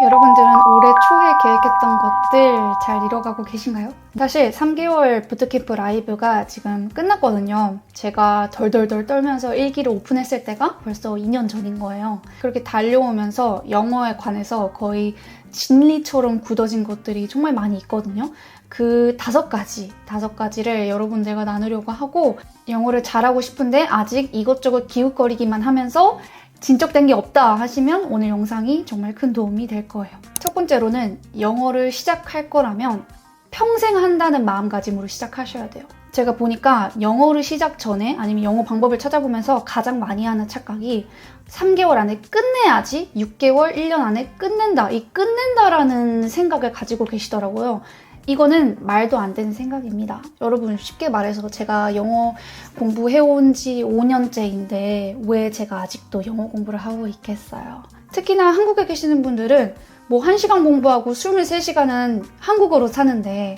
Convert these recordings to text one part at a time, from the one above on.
여러분들은 올해 초에 계획했던 것들 잘 이뤄가고 계신가요? 사실 3개월 부트캠프 라이브가 지금 끝났거든요. 제가 덜덜덜 떨면서 1기를 오픈했을 때가 벌써 2년 전인 거예요. 그렇게 달려오면서 영어에 관해서 거의 진리처럼 굳어진 것들이 정말 많이 있거든요. 그 5가지를 여러분들과 나누려고 하고, 영어를 잘하고 싶은데 아직 이것저것 기웃거리기만 하면서 진척된 게 없다 하시면 오늘 영상이 정말 큰 도움이 될 거예요. 첫 번째로는 영어를 시작할 거라면 평생 한다는 마음가짐으로 시작하셔야 돼요. 제가 보니까 영어를 시작 전에 아니면 영어 방법을 찾아보면서 가장 많이 하는 착각이 3개월 안에 끝내야지 6개월, 1년 안에 끝낸다. 이 끝낸다라는 생각을 가지고 계시더라고요. 이거는 말도 안 되는 생각입니다. 여러분, 쉽게 말해서 제가 영어 공부해온 지 5년째인데 왜 제가 아직도 영어 공부를 하고 있겠어요? 특히나 한국에 계시는 분들은 뭐 1시간 공부하고 23시간은 한국어로 사는데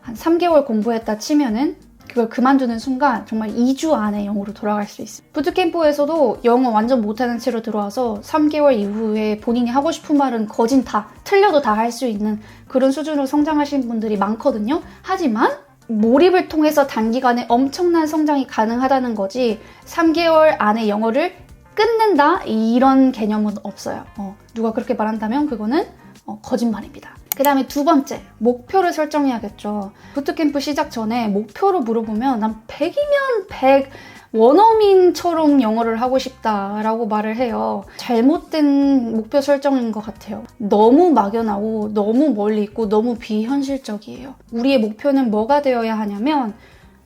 한 3개월 공부했다 치면은 그걸 그만두는 순간 정말 2주 안에 영어로 돌아갈 수 있어요. 부트캠프에서도 영어 완전 못하는 채로 들어와서 3개월 이후에 본인이 하고 싶은 말은 거진 다, 틀려도 다 할 수 있는 그런 수준으로 성장하신 분들이 많거든요. 하지만 몰입을 통해서 단기간에 엄청난 성장이 가능하다는 거지 3개월 안에 영어를 끝낸다? 이런 개념은 없어요. 누가 그렇게 말한다면 그거는 거짓말입니다. 그 다음에 두 번째, 목표를 설정해야겠죠. 부트캠프 시작 전에 목표를 물어보면 난 100이면 100, 원어민처럼 영어를 하고 싶다라고 말을 해요. 잘못된 목표 설정인 것 같아요. 너무 막연하고 너무 멀리 있고 너무 비현실적이에요. 우리의 목표는 뭐가 되어야 하냐면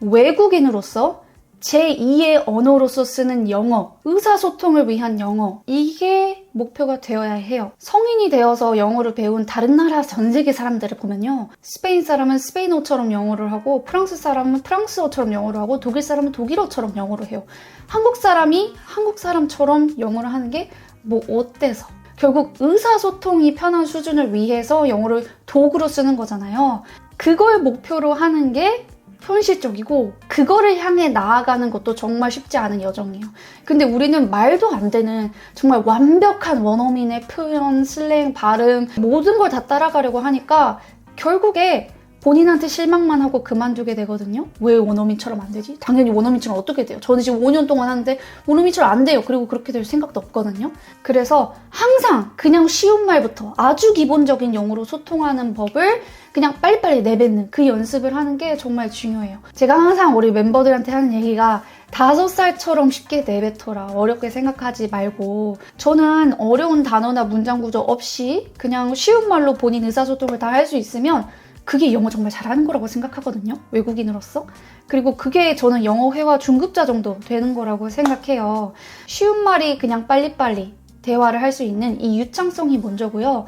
외국인으로서 제2의 언어로서 쓰는 영어, 의사소통을 위한 영어, 이게 목표가 되어야 해요. 성인이 되어서 영어를 배운 다른 나라 전 세계 사람들을 보면요, 스페인 사람은 스페인어처럼 영어를 하고, 프랑스 사람은 프랑스어처럼 영어를 하고, 독일 사람은 독일어처럼 영어를 해요. 한국 사람이 한국 사람처럼 영어를 하는 게 뭐 어때서? 결국 의사소통이 편한 수준을 위해서 영어를 도구로 쓰는 거잖아요. 그걸 목표로 하는 게 현실적이고 그거를 향해 나아가는 것도 정말 쉽지 않은 여정이에요. 근데 우리는 말도 안 되는 정말 완벽한 원어민의 표현, 슬랭, 발음 모든 걸 다 따라가려고 하니까 결국에 본인한테 실망만 하고 그만두게 되거든요. 왜 원어민처럼 안 되지? 당연히 원어민처럼 어떻게 돼요? 저는 지금 5년 동안 하는데 원어민처럼 안 돼요. 그리고 그렇게 될 생각도 없거든요. 그래서 항상 그냥 쉬운 말부터 아주 기본적인 영어로 소통하는 법을 그냥 빨리빨리 내뱉는 그 연습을 하는 게 정말 중요해요. 제가 항상 우리 멤버들한테 하는 얘기가 5살처럼 쉽게 내뱉어라. 어렵게 생각하지 말고. 저는 어려운 단어나 문장 구조 없이 그냥 쉬운 말로 본인 의사소통을 다 할 수 있으면 그게 영어 정말 잘하는 거라고 생각하거든요. 외국인으로서. 그리고 그게 저는 영어 회화 중급자 정도 되는 거라고 생각해요. 쉬운 말이 그냥 빨리빨리 대화를 할 수 있는 이 유창성이 먼저고요.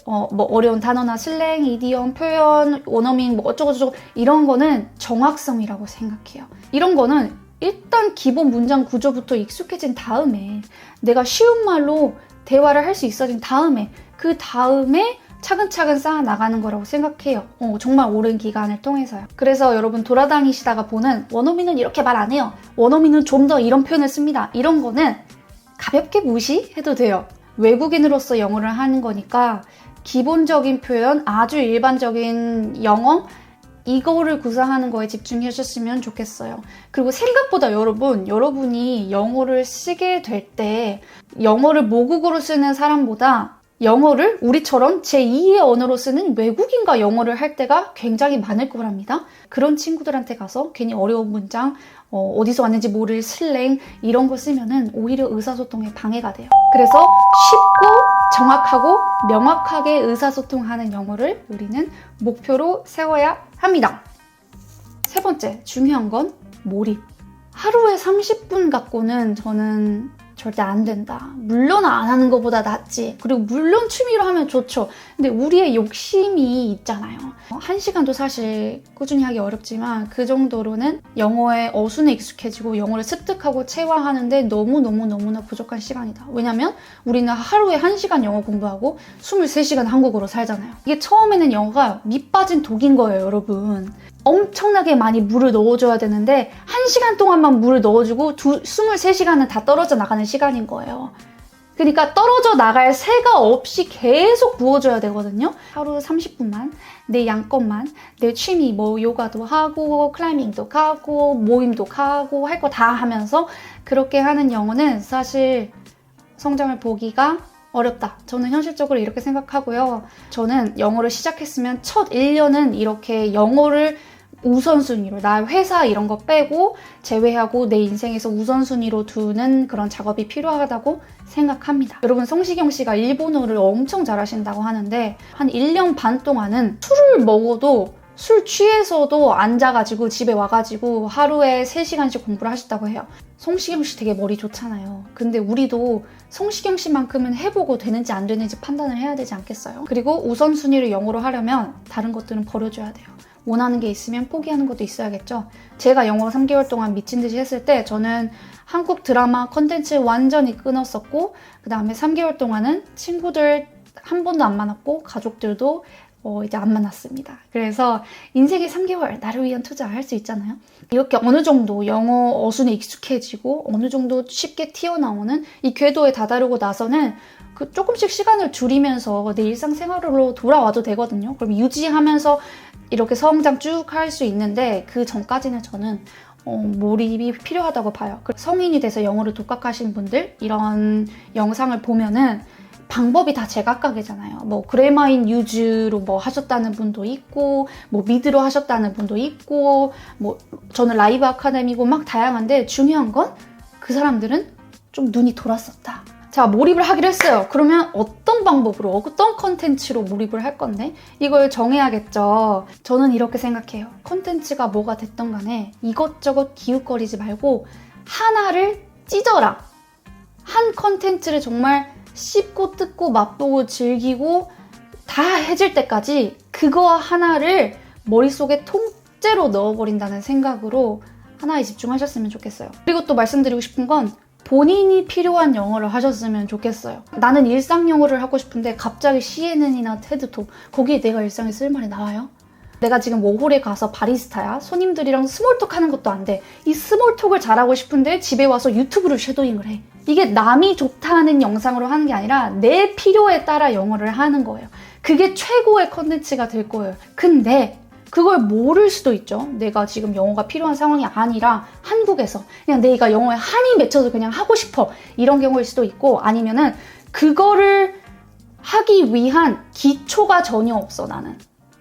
뭐 어려운 단어나 슬랭, 이디엄, 표현, 원어민 뭐 어쩌고저쩌고 이런 거는 정확성이라고 생각해요. 이런 거는 일단 기본 문장 구조부터 익숙해진 다음에 내가 쉬운 말로 대화를 할 수 있어진 다음에 그 다음에 차근차근 쌓아나가는 거라고 생각해요. 정말 오랜 기간을 통해서요. 그래서 여러분 돌아다니시다가 보는 원어민은 이렇게 말 안 해요. 원어민은 좀 더 이런 표현을 씁니다. 이런 거는 가볍게 무시해도 돼요. 외국인으로서 영어를 하는 거니까 기본적인 표현, 아주 일반적인 영어 이거를 구사하는 거에 집중해 주셨으면 좋겠어요. 그리고 생각보다 여러분이 영어를 쓰게 될 때 영어를 모국어로 쓰는 사람보다 영어를 우리처럼 제2의 언어로 쓰는 외국인과 영어를 할 때가 굉장히 많을 거랍니다. 그런 친구들한테 가서 괜히 어려운 문장, 어디서 왔는지 모를 슬랭 이런 거 쓰면은 오히려 의사소통에 방해가 돼요. 그래서 쉽고 정확하고 명확하게 의사소통하는 영어를 우리는 목표로 세워야 합니다. 세 번째, 중요한 건 몰입. 하루에 30분 갖고는 저는 절대 안 된다. 물론 안 하는 것보다 낫지. 그리고 물론 취미로 하면 좋죠. 근데 우리의 욕심이 있잖아요. 1시간도 사실 꾸준히 하기 어렵지만 그 정도로는 영어의 어순에 익숙해지고 영어를 습득하고 체화하는데 너무나 부족한 시간이다. 왜냐면 우리는 하루에 1시간 영어 공부하고 23시간 한국어로 살잖아요. 이게 처음에는 영어가 밑 빠진 독인 거예요, 여러분. 엄청나게 많이 물을 넣어줘야 되는데 1시간 동안만 물을 넣어주고 23시간은 다 떨어져 나가는 시간인 거예요. 그러니까 떨어져 나갈 새가 없이 계속 부어줘야 되거든요. 하루 30분만 내 양껏만 내 취미 뭐 요가도 하고 클라이밍도 가고 모임도 가고 할 거 다 하면서 그렇게 하는 영어는 사실 성장을 보기가 어렵다. 저는 현실적으로 이렇게 생각하고요. 저는 영어를 시작했으면 첫 1년은 이렇게 영어를 우선순위로 나 회사 이런 거 빼고 제외하고 내 인생에서 우선순위로 두는 그런 작업이 필요하다고 생각합니다. 여러분 성시경 씨가 일본어를 엄청 잘하신다고 하는데 한 1년 반 동안은 술을 먹어도 술 취해서도 앉아가지고 집에 와가지고 하루에 3시간씩 공부를 하셨다고 해요. 성시경 씨 되게 머리 좋잖아요. 근데 우리도 성시경 씨만큼은 해보고 되는지 안 되는지 판단을 해야 되지 않겠어요? 그리고 우선순위를 영어로 하려면 다른 것들은 버려줘야 돼요. 원하는 게 있으면 포기하는 것도 있어야겠죠. 제가 영어 3개월 동안 미친 듯이 했을 때 저는 한국 드라마 컨텐츠 완전히 끊었었고 그 다음에 3개월 동안은 친구들 한 번도 안 만났고 가족들도 이제 안 만났습니다. 그래서 인생의 3개월 나를 위한 투자할 수 있잖아요. 이렇게 어느 정도 영어 어순에 익숙해지고 어느 정도 쉽게 튀어나오는 이 궤도에 다다르고 나서는 그 조금씩 시간을 줄이면서 내 일상생활로 돌아와도 되거든요. 그럼 유지하면서 이렇게 성장 쭉 할 수 있는데 그 전까지는 저는 몰입이 필요하다고 봐요. 성인이 돼서 영어를 독학하신 분들 이런 영상을 보면은 방법이 다 제각각이잖아요. 뭐 그래마인 유즈로 뭐 하셨다는 분도 있고 뭐 미드로 하셨다는 분도 있고 뭐 저는 라이브 아카데미고 막 다양한데 중요한 건 그 사람들은 좀 눈이 돌았었다. 자, 몰입을 하기로 했어요. 그러면 어떤 방법으로, 어떤 컨텐츠로 몰입을 할 건데? 이걸 정해야겠죠. 저는 이렇게 생각해요. 컨텐츠가 뭐가 됐던 간에 이것저것 기웃거리지 말고 하나를 찢어라. 한 컨텐츠를 정말 씹고 뜯고 맛보고 즐기고 다 해질 때까지 그거 하나를 머릿속에 통째로 넣어버린다는 생각으로 하나에 집중하셨으면 좋겠어요. 그리고 또 말씀드리고 싶은 건 본인이 필요한 영어를 하셨으면 좋겠어요. 나는 일상 영어를 하고 싶은데 갑자기 CNN이나 테드톡 거기에 내가 일상에 쓸 말이 나와요? 내가 지금 워홀에 가서 바리스타야. 손님들이랑 스몰톡 하는 것도 안 돼. 이 스몰톡을 잘하고 싶은데 집에 와서 유튜브를 쉐도잉을 해. 이게 남이 좋다는 영상으로 하는 게 아니라 내 필요에 따라 영어를 하는 거예요. 그게 최고의 컨텐츠가 될 거예요. 근데 그걸 모를 수도 있죠. 내가 지금 영어가 필요한 상황이 아니라 한국에서 그냥 내가 영어에 한이 맺혀서 그냥 하고 싶어. 이런 경우일 수도 있고 아니면은 그거를 하기 위한 기초가 전혀 없어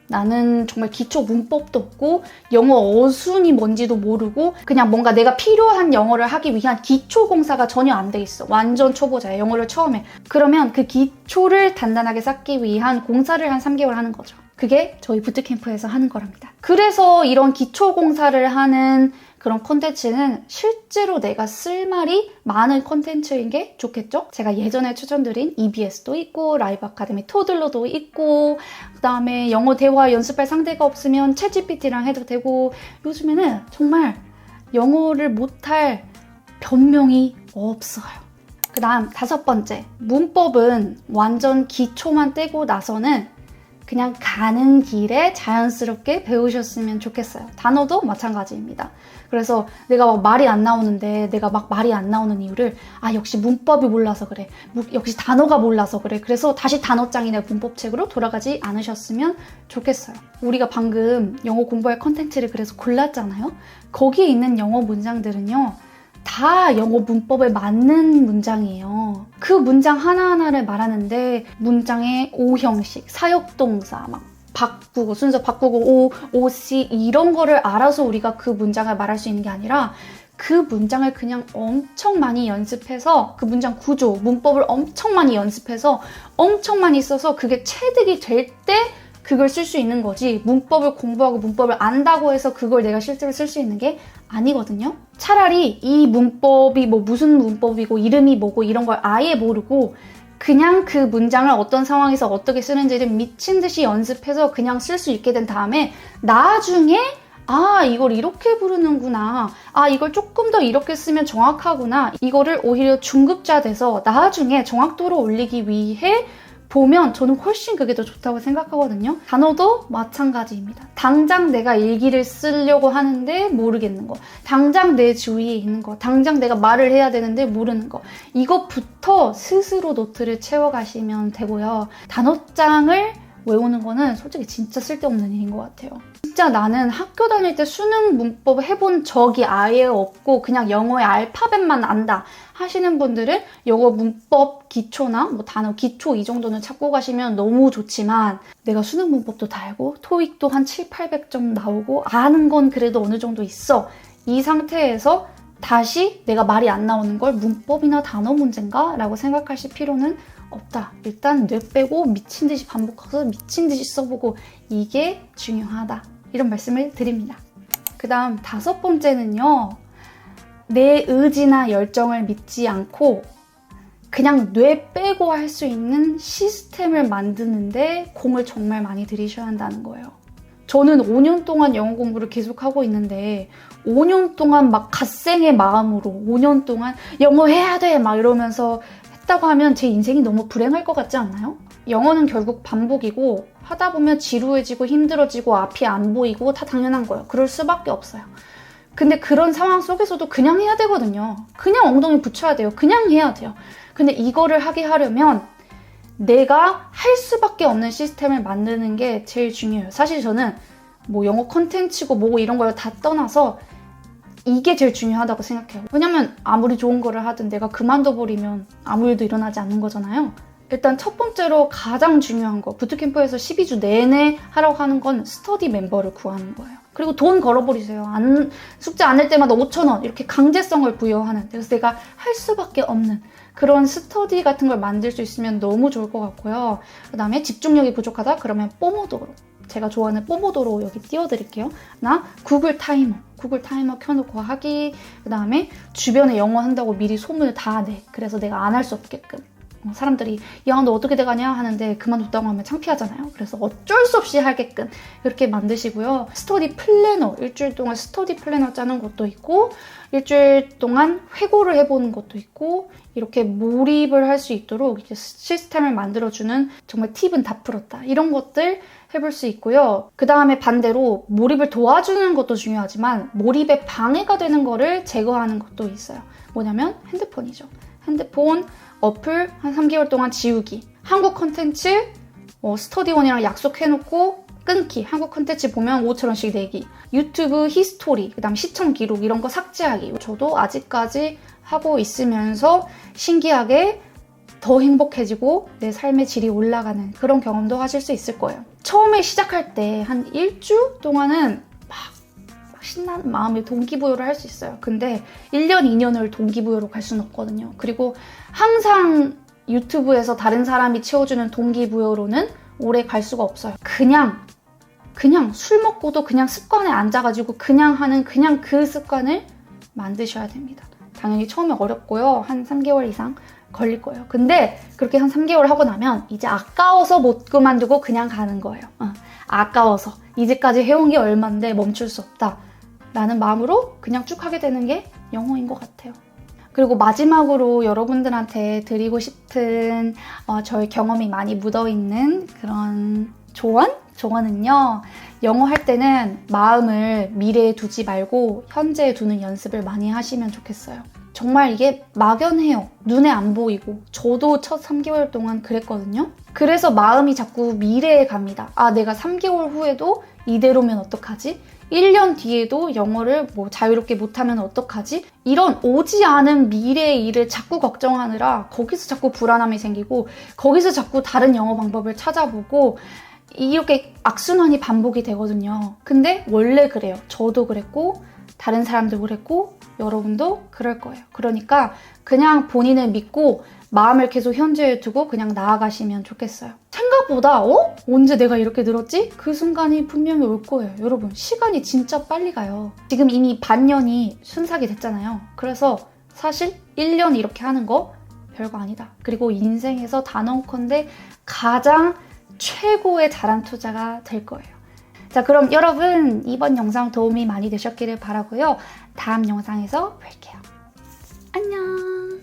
나는 정말 기초 문법도 없고 영어 어순이 뭔지도 모르고 그냥 뭔가 내가 필요한 영어를 하기 위한 기초 공사가 전혀 안 돼 있어. 완전 초보자야. 영어를 처음 해. 그러면 그 기초를 단단하게 쌓기 위한 공사를 한 3개월 하는 거죠. 그게 저희 부트캠프에서 하는 거랍니다. 그래서 이런 기초 공사를 하는 그런 콘텐츠는 실제로 내가 쓸 말이 많은 콘텐츠인 게 좋겠죠? 제가 예전에 추천드린 EBS도 있고 라이브 아카데미 토들러도 있고 그 다음에 영어 대화 연습할 상대가 없으면 챗GPT랑 해도 되고 요즘에는 정말 영어를 못할 변명이 없어요. 그 다음 5번째, 문법은 완전 기초만 떼고 나서는 그냥 가는 길에 자연스럽게 배우셨으면 좋겠어요. 단어도 마찬가지입니다. 그래서 내가 막 말이 안 나오는데 내가 막 말이 안 나오는 이유를 역시 문법이 몰라서 그래. 역시 단어가 몰라서 그래. 그래서 다시 단어장이나 문법책으로 돌아가지 않으셨으면 좋겠어요. 우리가 방금 영어 공부할 컨텐츠를 그래서 골랐잖아요. 거기에 있는 영어 문장들은요. 다 영어 문법에 맞는 문장이에요. 그 문장 하나하나를 말하는데 문장의 오형식, 사역동사 막 바꾸고 순서 바꾸고 오씨 이런 거를 알아서 우리가 그 문장을 말할 수 있는 게 아니라 그 문장을 그냥 엄청 많이 연습해서 그 문장 구조, 문법을 엄청 많이 연습해서 엄청 많이 써서 그게 체득이 될 때 그걸 쓸 수 있는 거지 문법을 공부하고 문법을 안다고 해서 그걸 내가 실제로 쓸 수 있는 게 아니거든요. 차라리 이 문법이 뭐 무슨 문법이고 이름이 뭐고 이런 걸 아예 모르고 그냥 그 문장을 어떤 상황에서 어떻게 쓰는지를 미친 듯이 연습해서 그냥 쓸 수 있게 된 다음에 나중에 이걸 이렇게 부르는구나. 이걸 조금 더 이렇게 쓰면 정확하구나. 이거를 오히려 중급자 돼서 나중에 정확도를 올리기 위해 보면 저는 훨씬 그게 더 좋다고 생각하거든요. 단어도 마찬가지입니다. 당장 내가 일기를 쓰려고 하는데 모르겠는 거, 당장 내 주위에 있는 거, 당장 내가 말을 해야 되는데 모르는 거, 이것부터 스스로 노트를 채워가시면 되고요. 단어장을 외우는 거는 솔직히 진짜 쓸데없는 일인 것 같아요. 진짜 나는 학교 다닐 때 수능 문법 해본 적이 아예 없고 그냥 영어의 알파벳만 안다 하시는 분들은 영어 문법 기초나 뭐 단어 기초 이 정도는 찾고 가시면 너무 좋지만, 내가 수능 문법도 다 알고 토익도 한 7, 800점 나오고 아는 건 그래도 어느 정도 있어. 이 상태에서 다시 내가 말이 안 나오는 걸 문법이나 단어 문제인가? 라고 생각하실 필요는 없다. 일단 뇌 빼고 미친 듯이 반복해서 미친 듯이 써보고, 이게 중요하다. 이런 말씀을 드립니다. 그 다음 5번째는요. 내 의지나 열정을 믿지 않고 그냥 뇌 빼고 할 수 있는 시스템을 만드는데 공을 정말 많이 들이셔야 한다는 거예요. 저는 5년 동안 영어 공부를 계속하고 있는데 5년 동안 막 갓생의 마음으로 5년 동안 영어 해야 돼 막 이러면서 했다고 하면 제 인생이 너무 불행할 것 같지 않나요? 영어는 결국 반복이고 하다 보면 지루해지고 힘들어지고 앞이 안 보이고 다 당연한 거예요. 그럴 수밖에 없어요. 근데 그런 상황 속에서도 그냥 해야 되거든요. 그냥 엉덩이 붙여야 돼요. 그냥 해야 돼요. 근데 이거를 하게 하려면 내가 할 수밖에 없는 시스템을 만드는 게 제일 중요해요. 사실 저는 뭐 영어 컨텐츠고 뭐고 이런 걸 다 떠나서 이게 제일 중요하다고 생각해요. 왜냐면 아무리 좋은 거를 하든 내가 그만둬버리면 아무 일도 일어나지 않는 거잖아요. 일단 첫 번째로 가장 중요한 거, 부트캠프에서 12주 내내 하라고 하는 건 스터디 멤버를 구하는 거예요. 그리고 돈 걸어버리세요. 숙제 안 낼 때마다 5,000원 이렇게 강제성을 부여하는, 그래서 내가 할 수밖에 없는 그런 스터디 같은 걸 만들 수 있으면 너무 좋을 것 같고요. 그 다음에 집중력이 부족하다? 그러면 뽀모도로, 제가 좋아하는 뽀모도로 여기 띄워드릴게요. 나 구글 타이머 켜놓고 하기. 그 다음에 주변에 영어 한다고 미리 소문을 다 내. 그래서 내가 안 할 수 없게끔. 사람들이 야 너 어떻게 돼가냐 하는데 그만뒀다고 하면 창피하잖아요. 그래서 어쩔 수 없이 하게끔 이렇게 만드시고요. 스터디 플래너, 일주일 동안 스터디 플래너 짜는 것도 있고 일주일 동안 회고를 해보는 것도 있고, 이렇게 몰입을 할 수 있도록 이렇게 시스템을 만들어주는, 정말 팁은 다 풀었다, 이런 것들 해볼 수 있고요. 그 다음에 반대로 몰입을 도와주는 것도 중요하지만 몰입에 방해가 되는 거를 제거하는 것도 있어요. 뭐냐면 핸드폰이죠. 핸드폰 어플 한 3개월 동안 지우기, 한국 컨텐츠 스터디원이랑 약속해놓고 끊기, 한국 컨텐츠 보면 5,000원씩 내기, 유튜브 히스토리, 그 다음 시청 기록 이런 거 삭제하기. 저도 아직까지 하고 있으면서 신기하게 더 행복해지고 내 삶의 질이 올라가는 그런 경험도 하실 수 있을 거예요. 처음에 시작할 때 한 일주 동안은 막 신나는 마음에 동기부여를 할 수 있어요. 근데 1년, 2년을 동기부여로 갈 수는 없거든요. 그리고 항상 유튜브에서 다른 사람이 채워주는 동기부여로는 오래 갈 수가 없어요. 그냥 술 먹고도 그냥 습관에 앉아가지고 그냥 하는 그 습관을 만드셔야 됩니다. 당연히 처음에 어렵고요. 한 3개월 이상 걸릴 거예요. 근데 그렇게 한 3개월 하고 나면 이제 아까워서 못 그만두고 그냥 가는 거예요. 아까워서 이제까지 해온 게 얼만데 멈출 수 없다 라는 마음으로 그냥 쭉 하게 되는 게 영어인 것 같아요. 그리고 마지막으로 여러분들한테 드리고 싶은 저의 경험이 많이 묻어있는 그런 조언은요. 영어 할 때는 마음을 미래에 두지 말고 현재에 두는 연습을 많이 하시면 좋겠어요. 정말 이게 막연해요. 눈에 안 보이고. 저도 첫 3개월 동안 그랬거든요. 그래서 마음이 자꾸 미래에 갑니다. 아, 내가 3개월 후에도 이대로면 어떡하지? 1년 뒤에도 영어를 자유롭게 못하면 어떡하지? 이런 오지 않은 미래의 일을 자꾸 걱정하느라 거기서 자꾸 불안함이 생기고 거기서 자꾸 다른 영어 방법을 찾아보고 이렇게 악순환이 반복이 되거든요. 근데 원래 그래요. 저도 그랬고 다른 사람도 그랬고 여러분도 그럴 거예요. 그러니까 그냥 본인을 믿고 마음을 계속 현재에 두고 그냥 나아가시면 좋겠어요. 생각보다 언제 내가 이렇게 늘었지? 그 순간이 분명히 올 거예요. 여러분, 시간이 진짜 빨리 가요. 지금 이미 반년이 순삭이 됐잖아요. 그래서 사실 1년 이렇게 하는 거 별거 아니다. 그리고 인생에서 단언컨대 가장 최고의 자란 투자가 될 거예요. 자, 그럼 여러분 이번 영상 도움이 많이 되셨기를 바라고요. 다음 영상에서 뵐게요. 안녕.